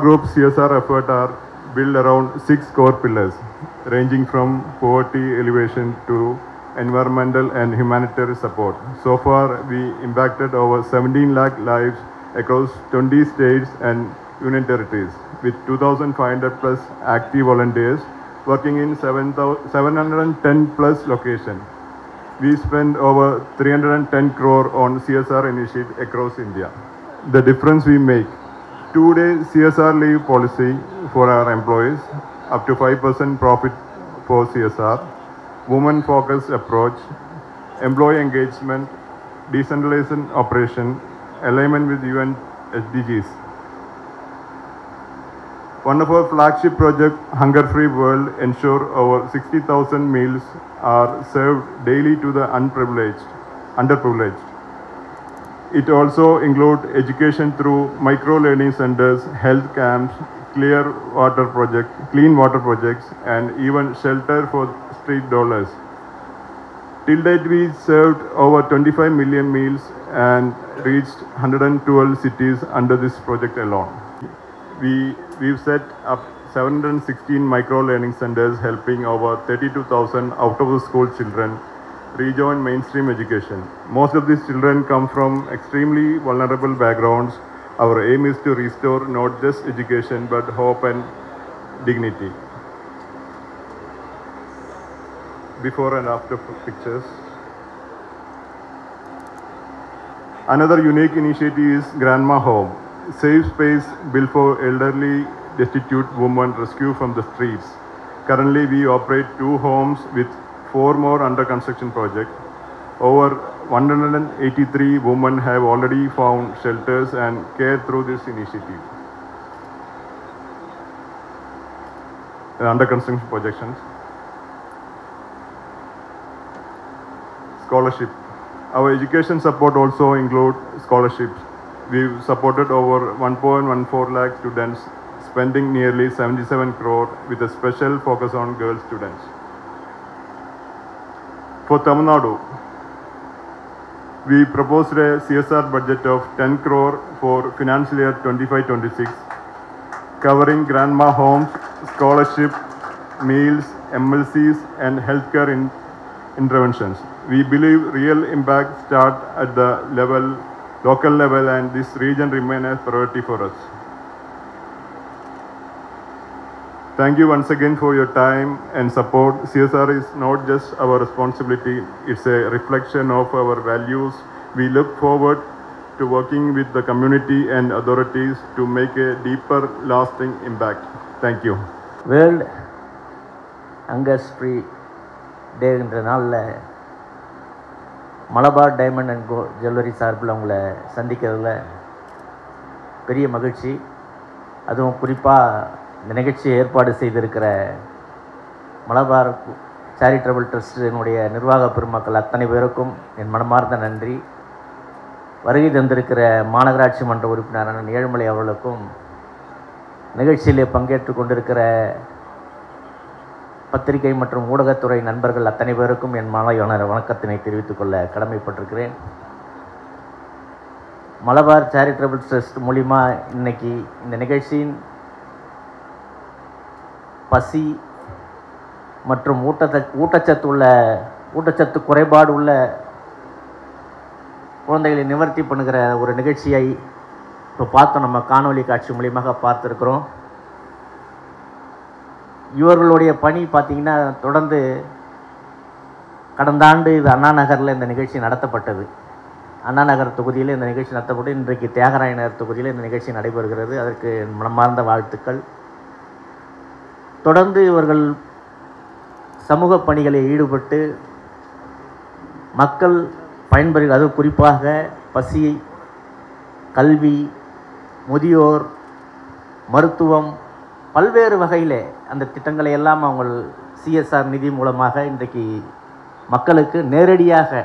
Group CSR effort are built around 6 core pillars, ranging from poverty alleviation to environmental and humanitarian support. So far, we impacted over 17 lakh lives across 20 states and union territories, with 2,500 plus active volunteers working in 710 plus locations. We spend over 310 crore on CSR initiatives across India. The difference we make: 2-day CSR leave policy for our employees, up to 5% profit for CSR, women-focused approach, employee engagement, decentralization operation, alignment with UN SDGs. One of our flagship projects, Hunger Free World, ensure over 60,000 meals are served daily to the underprivileged. It also includes education through micro-learning centers, health camps, clean water projects, and even shelter for street dwellers. Till date, we served over 25 million meals and reached 112 cities under this project alone. We've set up 716 micro-learning centers, helping over 32,000 out-of-the-school children rejoin mainstream education. Most of these children come from extremely vulnerable backgrounds. Our aim is to restore not just education, but hope and dignity. Before and after pictures. Another unique initiative is Grandma Home, safe space built for elderly destitute women rescued from the streets. Currently, we operate 2 homes with 4 more under construction projects. Over 183 women have already found shelters and care through this initiative. Under construction projections. Scholarship. Our education support also includes scholarships. We've supported over 1.14 lakh students, spending nearly 77 crore with a special focus on girl students. For Tamil Nadu, we proposed a CSR budget of 10 crore for financial year 25-26, covering grandma homes, scholarship, meals, MLCs, and healthcare interventions. We believe real impact starts at the local level, and this region remains a priority for us. Thank you once again for your time and support. CSR is not just our responsibility, it's a reflection of our values. We look forward to working with the community and authorities to make a deeper, lasting impact. Thank you. World Hunger Free Day என்ற நாளில் Malabar diamond and jewellery சார்பில் உங்களை சந்திக்கிறதுல பெரிய மகிழ்ச்சி. அதுவும் குறிப்பாக இந்த நிகழ்ச்சியை ஏற்பாடு செய்திருக்கிற மலபார் சேரிட்டபிள் ட்ரஸ்டினுடைய நிர்வாக பெருமக்கள் அத்தனை பேருக்கும் என் மனமார்ந்த நன்றி. வருகை தந்திருக்கிற மாநகராட்சி மன்ற உறுப்பினரான ஏழுமலை அவர்களுக்கும், நிகழ்ச்சியிலே பங்கேற்று கொண்டிருக்கிற பத்திரிகை மற்றும் ஊடகத்துறை நண்பர்கள் அத்தனை பேருக்கும் என் மாலையான வணக்கத்தினை தெரிவித்துக் கொள்ள கடமைப்பட்டிருக்கிறேன். மலபார் சேரிட்டபிள் ட்ரஸ்ட் மூலிமா இன்னைக்கு இந்த நிகழ்ச்சியின் பசி மற்றும் ஊட்டச்சத்து குறைபாடு உள்ள குழந்தைகளை நிவர்த்தி பண்ணுகிற ஒரு நிகழ்ச்சியை இப்போ பார்த்தோம். நம்ம காணொலி காட்சி மூலியமாக பார்த்துருக்குறோம். இவர்களுடைய பணி பார்த்திங்கன்னா தொடர்ந்து கடந்த ஆண்டு இது அண்ணா நகரில் இந்த நிகழ்ச்சி நடத்தப்பட்டது. அண்ணா நகர் தொகுதியில் இந்த நிகழ்ச்சி நடத்தப்பட்டு இன்றைக்கு தியாகராய நகர் தொகுதியில் இந்த நிகழ்ச்சி நடைபெறுகிறது. அதற்கு மனமார்ந்த வாழ்த்துக்கள். தொடர்ந்து இவர்கள் சமூக பணிகளில் ஈடுபட்டு மக்கள் பயன்பெறுகிற, அது குறிப்பாக பசி, கல்வி, முதியோர், மருத்துவம், பல்வேறு வகையில் அந்த திட்டங்களை எல்லாம் அவங்க சிஎஸ்ஆர் நிதி மூலமாக இன்றைக்கு மக்களுக்கு நேரடியாக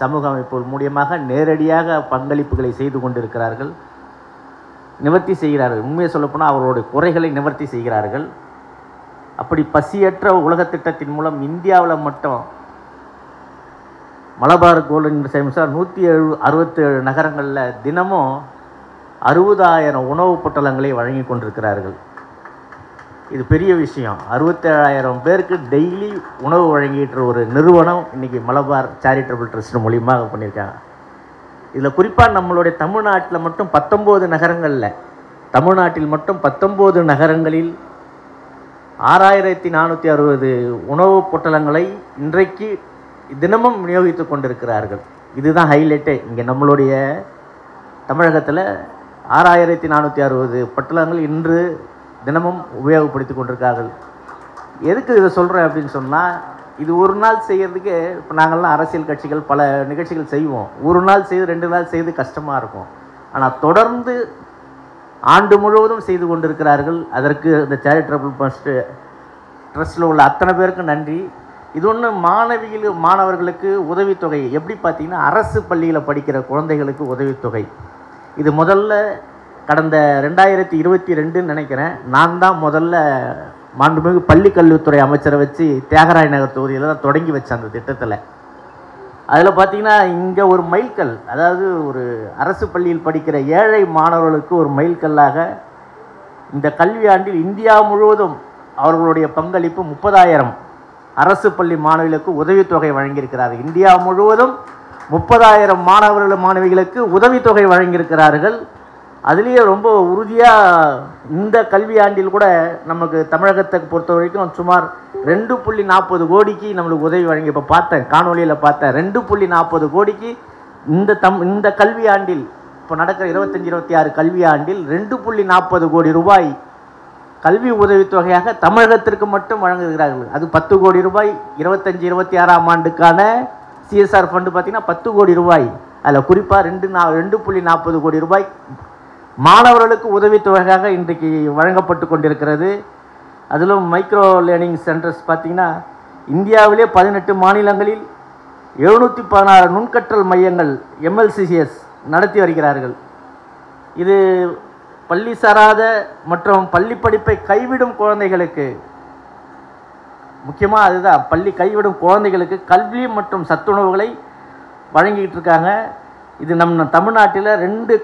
சமூக அமைப்புகள் மூலியமாக நேரடியாக பங்களிப்புகளை செய்து கொண்டிருக்கிறார்கள், நிவர்த்தி செய்கிறார்கள். உண்மையை சொல்லப்போனால் அவர்களுடைய குறைகளை நிவர்த்தி செய்கிறார்கள். அப்படி பசியற்ற உலக திட்டத்தின் மூலம் இந்தியாவில் மட்டும் மலபார் கோல்டன் சேமிசார் 167 நகரங்களில் தினமும் 60,000 உணவுப் பொட்டலங்களை வழங்கி கொண்டிருக்கிறார்கள். இது பெரிய விஷயம். 67,000 பேருக்கு டெய்லி உணவு வழங்கிட்டு ஒரு நிறுவனம் இன்றைக்கி மலபார் சேரிட்டபிள் ட்ரஸ்ட் மூலியமாக பண்ணியிருக்காங்க. இதில் குறிப்பாக நம்மளுடைய தமிழ்நாட்டில் மட்டும் 19 நகரங்களில், தமிழ்நாட்டில் மட்டும் 19 நகரங்களில் 6,460 உணவுப் பொட்டலங்களை இன்றைக்கு தினமும் விநியோகித்து கொண்டிருக்கிறார்கள். இதுதான் ஹைலைட்டே. இங்கே நம்மளுடைய தமிழகத்தில் 6,460 பொட்டலங்கள் இன்று தினமும் உபயோகப்படுத்தி கொண்டிருக்கார்கள். எதுக்கு இதை சொல்கிறேன் அப்படின்னு சொன்னால், இது ஒரு நாள் செய்கிறதுக்கு இப்போ நாங்கள்லாம் அரசியல் கட்சிகள் பல நிகழ்ச்சிகள் செய்வோம். ஒரு நாள் செய்து 2 நாள் செய்து கஷ்டமாக இருக்கும். ஆனால் தொடர்ந்து ஆண்டு முழுவதும் செய்து கொண்டிருக்கிறார்கள். அதற்கு இந்த சேரிட்டபிள் ட்ரஸ்ட்டில் உள்ள அத்தனை பேருக்கும் நன்றி. இது ஒன்று மாணவர்களுக்கு உதவித்தொகை எப்படி பார்த்தீங்கன்னா, அரசு பள்ளியில் படிக்கிற குழந்தைகளுக்கு உதவித்தொகை. இது முதல்ல கடந்த 2022 நினைக்கிறேன், நான் தான் முதல்ல மாண்புமிகு பள்ளி கல்வித்துறை அமைச்சரை வச்சு தியாகராய நகர் தொகுதியில் தான் தொடங்கி வச்சேன் அந்த திட்டத்தில். அதில் பார்த்தீங்கன்னா இங்கே ஒரு மைல்கல், அதாவது ஒரு அரசு பள்ளியில் படிக்கிற ஏழை மாணவர்களுக்கு ஒரு மைல்கல்லாக இந்த கல்வியாண்டில் இந்தியா முழுவதும் அவர்களுடைய பங்களிப்பு 30,000 அரசு பள்ளி மாணவிகளுக்கு உதவித்தொகை வழங்கியிருக்கிறார்கள். இந்தியா முழுவதும் 30,000 மாணவிகளுக்கு உதவித்தொகை வழங்கியிருக்கிறார்கள். அதுலேயே ரொம்ப உறுதியாக இந்த கல்வியாண்டில் கூட நமக்கு தமிழகத்தை பொறுத்த வரைக்கும் சுமார் 2.40 கோடிக்கு நம்மளுக்கு உதவி வழங்கி, இப்போ பார்த்தேன் காணொலியில் பார்த்தேன், 2.40 கோடிக்கு இந்த கல்வியாண்டில் இப்போ நடக்கிற 25-26 கல்வியாண்டில் 2.40 கோடி ரூபாய் கல்வி உதவித்தொகையாக தமிழகத்திற்கு மட்டும் வழங்குகிறார்கள். அது 10 கோடி ரூபாய். 25-26ஆம் ஆண்டுக்கான சிஎஸ்ஆர் ஃபண்டு பார்த்திங்கன்னா 10 கோடி ரூபாய். அதில் குறிப்பாக 2.40 கோடி ரூபாய் மாணவர்களுக்கு உதவித்தொகையாக இன்றைக்கு வழங்கப்பட்டு கொண்டிருக்கிறது. அதிலும் மைக்ரோ லேர்னிங் சென்டர்ஸ் பார்த்திங்கன்னா இந்தியாவிலே 18 மாநிலங்களில் 716 நுண்கற்றல் மையங்கள் MLCCS நடத்தி வருகிறார்கள். இது பள்ளி சாராத மற்றும் பள்ளி படிப்பை கைவிடும் குழந்தைகளுக்கு, முக்கியமாக அதுதான், பள்ளி கைவிடும் குழந்தைகளுக்கு கல்வி மற்றும் சத்துணவுகளை வழங்கிட்டு இருக்காங்க. இது நம்ம தமிழ்நாட்டில் 2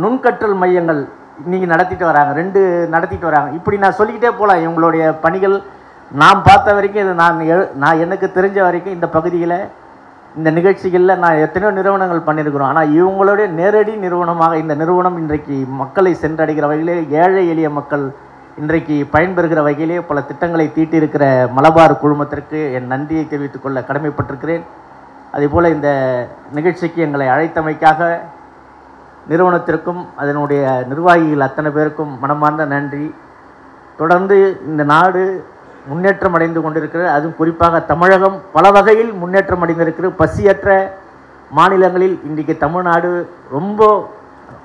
நுண்கற்றல் மையங்கள் இன்றைக்கி நடத்திட்டு வராங்க, 2 நடத்திட்டு வராங்க. இப்படி நான் சொல்லிக்கிட்டே போகலாம். இவங்களுடைய பணிகள் நான் பார்த்த வரைக்கும், இது நான் எனக்கு தெரிஞ்ச வரைக்கும் இந்த பகுதியில் இந்த நிகழ்ச்சிகளில் நான் எத்தனையோ நிறுவனங்கள் பண்ணியிருக்கிறோம். ஆனால் இவங்களுடைய நேரடி நிறுவனமாக இந்த நிறுவனம் இன்றைக்கு மக்களை சென்றடைகிற வகையிலே, ஏழை எளிய மக்கள் இன்றைக்கு பயன்பெறுகிற வகையிலே பல திட்டங்களை தீட்டியிருக்கிற மலபார் குழுமத்திற்கு என் நன்றியை தெரிவித்துக் கொள்ள கடமைப்பட்டிருக்கிறேன். அதேபோல் இந்த நிகழ்ச்சிக்கு எங்களை அழைத்தமைக்காக நிறுவனத்திற்கும் அதனுடைய நிர்வாகிகள் அத்தனை பேருக்கும் மனமார்ந்த நன்றி. தொடர்ந்து இந்த நாடு முன்னேற்றம் அடைந்து கொண்டிருக்கிறது. அதுவும் குறிப்பாக தமிழகம் பல வகையில் முன்னேற்றம் அடைந்திருக்கிறது. பசியற்ற மாநிலங்களில் இன்றைக்கு தமிழ்நாடு ரொம்ப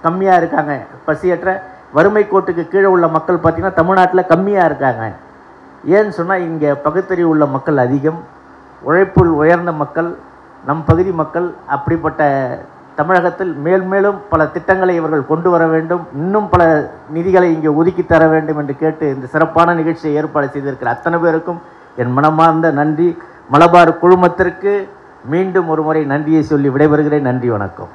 கம்மியாக இருக்காங்க. பசியற்ற வறுமை கோட்டுக்கு கீழே உள்ள மக்கள் பார்த்திங்கன்னா தமிழ்நாட்டில் கம்மியாக இருக்காங்க. ஏன்னு சொன்னால் இங்கே பகுத்தறிவு உள்ள மக்கள் அதிகம், உழைப்பில் உயர்ந்த மக்கள் நம் பகுதி மக்கள். அப்படிப்பட்ட தமிழகத்தில் மேலும் பல திட்டங்களை இவர்கள் கொண்டு வர வேண்டும், இன்னும் பல நிதிகளை இங்கே ஒதுக்கி தர வேண்டும் என்று கேட்டு இந்த சிறப்பான நிகழ்ச்சியை ஏற்பாடு செய்திருக்கிற அத்தனை பேருக்கும் என் மனமார்ந்த நன்றி. மலபார் குழுமத்திற்கு மீண்டும் ஒரு முறை நன்றியை சொல்லி விடைபெறுகிறேன். நன்றி, வணக்கம்.